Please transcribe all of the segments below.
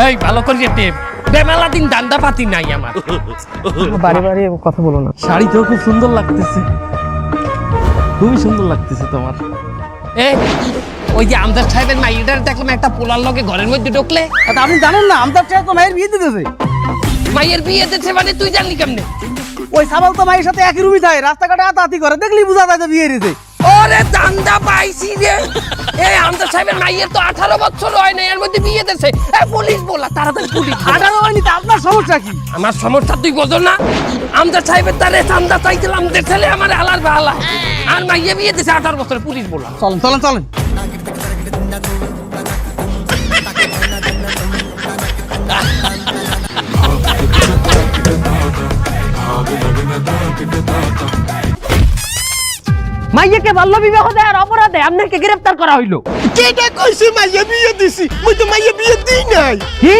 এই ভালো করে টেপ বেমেলা দিন দান্দা পাতি নাই আমার। বারে বারে কথা বলো না। শাড়ি তো খুব সুন্দর লাগতেছে, খুবই সুন্দর লাগতেছে তোমার। ওই যে আমদার সাহেবের মাইয়েটার দেখলাম একটা পোলার লগে ঘরের মধ্যে ঢুকলে। আপনি জানেন না আমদার সাহেব তো মায়ের বিয়ে দিতেছে। মাইয়ের বিয়ে দিতেছে মানে তুই জানলি কেমনে? ওই সাবাল তো মায়ের সাথে একই রুমই থাকে, রাস্তাঘাটে আতাআতি করে, দেখলি বুঝা যায় যে বিয়ে দিয়েছে। ওরে দান্দা পাইছি রে। এই আমদার সাহেবের মাইয়ের তো 18 বছর হয় না, এর মধ্যে বিয়ে দিতেছে। পুলিশ বলা, তাড়াতাড়ি পুলিশ। 18 হয়নি তো আপনার সমস্যা কি? আমার সমস্যা তুই বোঝো না? আমদার সাহেবের তারে চান্দা চাইছিলাম, ছেলে আমার আলার বালা আর মাইয়ে বিয়ে দিতেছে 18 বছর, পুলিশ বলা। চলেন চলেন চলেন। মাইয়াকে বাল্য বিবাহ দেওয়ার অপরাধে আপনাকে গ্রেফতার করা হইলো। কেটা কইছে মাইয়া বিয়ে দিছি? মই তো মাইয়া বিয়ে দিই নাই। কি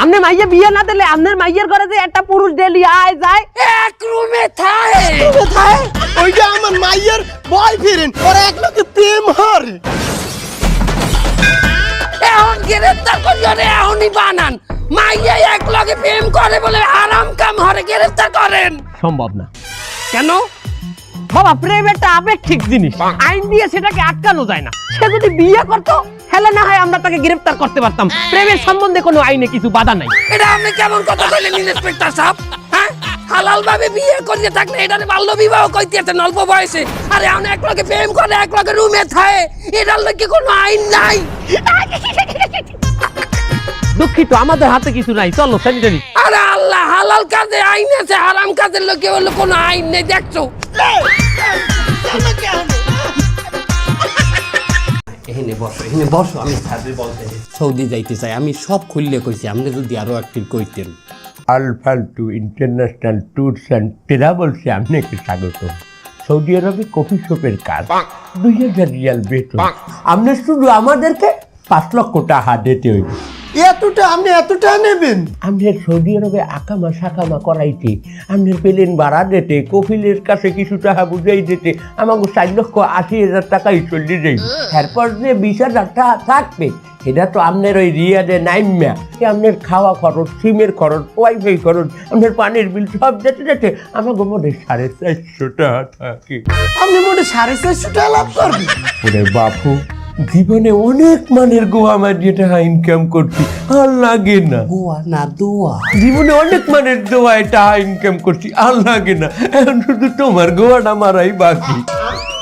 আপনি মাইয়া বিয়ে না দিলে আপনার মাইয়ের ঘরে যে একটা পুরুষ ডেলি আয় যায় এক রুমে থাকে? কোথায়? ওইটা আমার মাইয়ার বয়ফ্রেন্ড, ওরা এক লোকে প্রেম হরে। এখন গ্রেফতার করিও রে, এখনই বানান। মাইয়া এক লগে প্রেম করে বলে আরাম কাম হরে গ্রেফতার করেন? সম্ভব না। কেন বাবা? প্রেম একটা আপেক্ষিক জিনিস, আইন দিয়ে সেটাকে আটকানো যায় না। সে যদি বিয়ে করতো হেলে না হয় আমরা তাকে গ্রেফতার করতে পারতাম। প্রেমের সম্বন্ধে কোনো আইনে কিছু বাধা নাই। এটা আপনি কেমন কথা কইলেন ইন্সপেক্টর সাহেব? হ্যাঁ, হালাল ভাবে বিয়ে করিয়ে থাকলে এটারে বাল্য বিবাহ কইতেছেন অল্প বয়সে। আরে আমি এক লগে প্রেম করে এক লগে রুমে থাকে, এটার লগে কোনো আইন নাই। দুঃখিত, আমাদের হাতে কিছু নাই, চলো সেন্টারি। আরে আল্লাহ, হালাল কাজে আইন আছে, হারাম কাজের লোকে হলো কোনো আইন নেই। দেখছো এখানে বসো, এখানে বসো। আমি সাথে বলতে সৌদি যাইতে চাই, আমি সব খুললে কইছি। আপনি যদি আরো একটু কইতেন। আলফালতু ইন্টারন্যাশনাল ট্যুরস অ্যান্ড ট্রাভেলসে আপনাকে স্বাগত। সৌদি আরবে কফি শপের কাজ, 2000 রিয়াল বেতন। আপনি শুধু আমাদেরকে 5 লক্ষ টাকা দিতে হইবে। এতটা নেবেন? আপনার সৌদি আরবে আকামা সাকামা করাইতে, আপনার প্লেন ভাড়া দিতে, কফিলের কাছে কিছু টাকা বুঝাই দিতে আমাকে 4,80,000 টাকাই চলে যাইবে। তারপর যে 20,000 টাকা থাকবে এটা তো আপনার ওই রিয়াদে নাইমা আপনার খাওয়া খরচ, সিমের খরচ, ওয়াইফাই খরচ, আপনার পানির বিল সব যেতে যেতে আমাকে মোটে 450 টাকা থাকে। আপনি মোটে 450 টাকা লাভ করবেন? ওরে বাপু, জীবনে অনেক মানের গোয়া মারিয়ে টাকা ইনকাম করছি, আর লাগে না। গোয়া না দোয়া। জীবনে অনেক মানের দোয়ায় টাকা ইনকাম করছি, আর লাগে না। এখন শুধু তোমার গোয়াটা মারাই বাকি।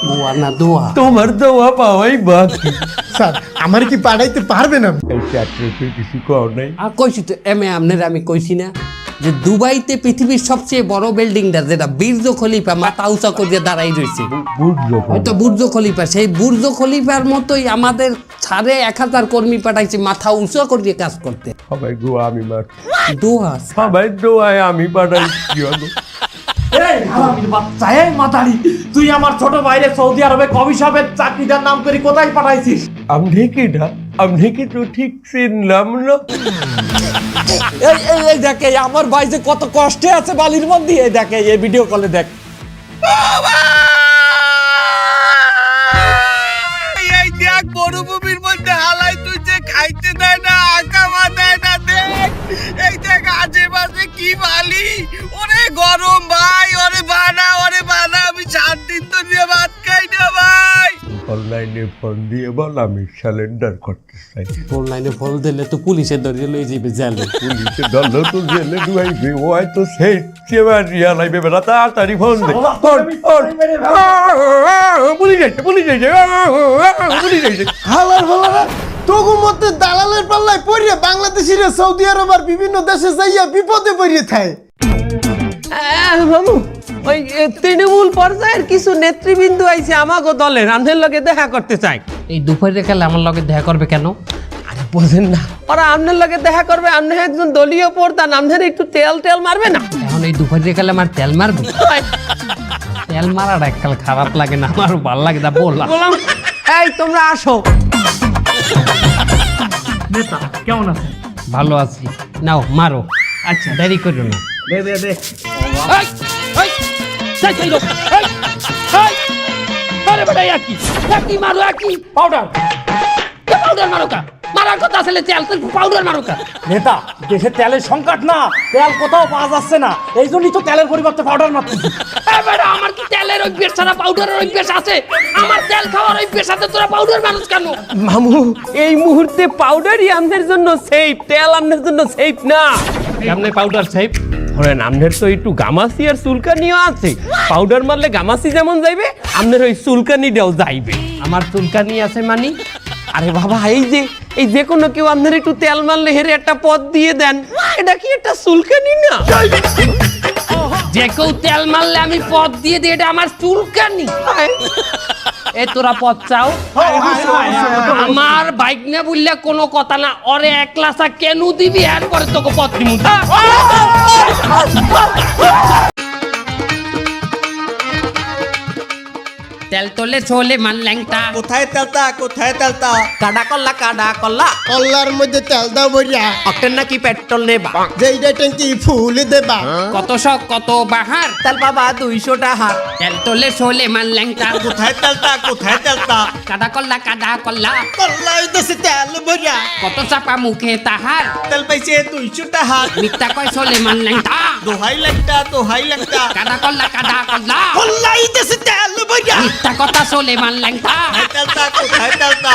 গোয়া না দোয়া? তোমার দোয়া পাওয়াই বাকি। স্যার আমার কি পাঠাইতে পারবেন? এই চাকরিতে কিছু কও নাই? আর কইছি তো আপনার, আমি কইছি না যে দুবাইতে পৃথিবীর সবচেয়ে বড় বিল্ডিংটা যেটা বুর্জ খলিফা মাথা উঁচা করে দাঁড়াই রয়েছে, হয়তো বুর্জ খলিফা, সেই বুর্জ খলিফার মতোই আমাদের 1000 কর্মী পাঠাইছে মাথা উঁচা করে কাজ করতে। সবাই গোয়া আমি মার, দোয়া সবাই দোয়ায় আমি পাঠাইছি। তুই আমার ছোট ভাইরে সৌদি আরবে কফি শপের চাকরিটার নাম করে কোথায় পাঠাইছিস? আমি কি তো ঠিক চিনলাম না? এই দেখে আমার ভাই যে কত কষ্টে আছে বালির মধ্যে, এই দেখে এই ভিডিও কলে দেখ। এই দেখ মরুভূমির মধ্যে হালাই তুই যে খাইতে দেয় না, আকামা দেয় না। দেখ এই দেখ আজেবাজে কি বালি, ওরে গরম ভাই, ওরে বানা আমি 4 দিন তো নিয়ে ভাত খাই না ভাই। অনলাইনে ফোন দিয়ে বল আমি স্যালেন্ডার করতে চাই। অনলাইনে ফোন দিলে তো পুলিশে ধরে লয়ে যাবে জেলে। পুলিশে ধরলেও তো জেলে ডুবাইবে, ও হয়তো সেই চেবার রিয়ালাইবে। বেটা তাড়াতাড়ি ফোন দে। পুলিশ আইছে। হালার ভালারা তগু মতে দালালের পাল্লায় পড়িয়ে বাংলাদেশিরা সৌদি আরব আর বিভিন্ন দেশে যাইয়া বিপদে পড়িয়ে থাকে। বাবু, ওই তৃণমূল পর্যায়ের কিছু নেতৃবৃন্দ আইছে আমাগো দলের, আমনের লগে দেখা করতে চাই। এই দুপুরে কালে আমার লগে দেখা করবে কেন? আরে বোঝেন না, ওরা আমনের লগে দেখা করবে। আপনি একজন দলীয় প্রধান, আমনের একটু তেল মারবে না? এখন এই দুপুরে কালে আমার তেল মারবে? তেল মারার এককাল খারাপ লাগে না, আমার ভালো লাগে না। বললাম এই তোমরা আসো। নেতা কেমন আছে? ভালো আছি, নাও মারো। আচ্ছা দেরি করো না। দে আরে বেটা একই মারো, একই পাউডার মারো কা। মারার কথা আসলে তেল তো পাউডার মারুকা। নেতা, দেশে তেলের সংকট না, তেল কোথাও পাওয়া যাচ্ছে না, এই জন্যই তো তেলের পরিবর্তে পাউডার মারতেছি। এবারে আমার কি তেলের অভ্যেস ছাড়া পাউডারের অভ্যেস আছে? আমার তেল খাওয়ার অভ্যেস আছে, তোরা পাউডার মানুষ কেন? মামু, এই মুহূর্তে পাউডারই আমাদের জন্য সেফ, তেল আমাদের জন্য সেফ না। কেমনে পাউডার সেফ? ধরেন আমনের তো একটু গামাসি আর চুলকানিও আছে, পাউডার মারলে গামাসি যেমন যাইবে আমনের ওই চুলকানিটাও যাইবে। আমার চুলকানি আছে মানি? আরে বাবা, এই যে কোনো কেউ আপনার একটু তেল মারলে হেরে একটা পদ দিয়ে দেন, এটা কি একটা চুলকানি না? যে কেউ তেল মারলে আমি পদ দিয়ে দিই, এটা আমার চুলকানি? এ তোরা পদ চাও? আমার বাইক না বললে কোনো কথা না, ওরে একলা চা কেন দিবি এর পরে তোকে পদ দিমু। তেল তোলে ছোলে মান ল্যাংটা, কোথায় তেলতা কোথায় তেলতা? কাডা কল্লা কাডা কল্লা, কল্লার মধ্যে তেল দাও বইরা, অক্টেন নাকি পেট্রোল নেবা, যেইটা ট্যাঙ্কি ফুল দেবা। কত শখ কত বাহার, তেল বাবা 200 টাকা। তেল তোলে ছোলে মান ল্যাংটা, কোথায় তেলতা কোথায় তেলতা? কাডা কল্লা কাডা কল্লা, কল্লাই দেশে তেল ভরিয়া, কত চাপা মুখে তাহার, তেল পাইছে 200 টাকা। মিথ্যা কয় ছোলে মান ল্যাংটা, দোহাই লাগতা দোহাই লাগতা। কাডা কল্লা কাডা কল্লা, কল্লাই দেশে তেল ভরিয়া, মিথ্যা কথা ছোলে মান ল্যাংটা। কোথায় তেলতা কোথায় তেলতা?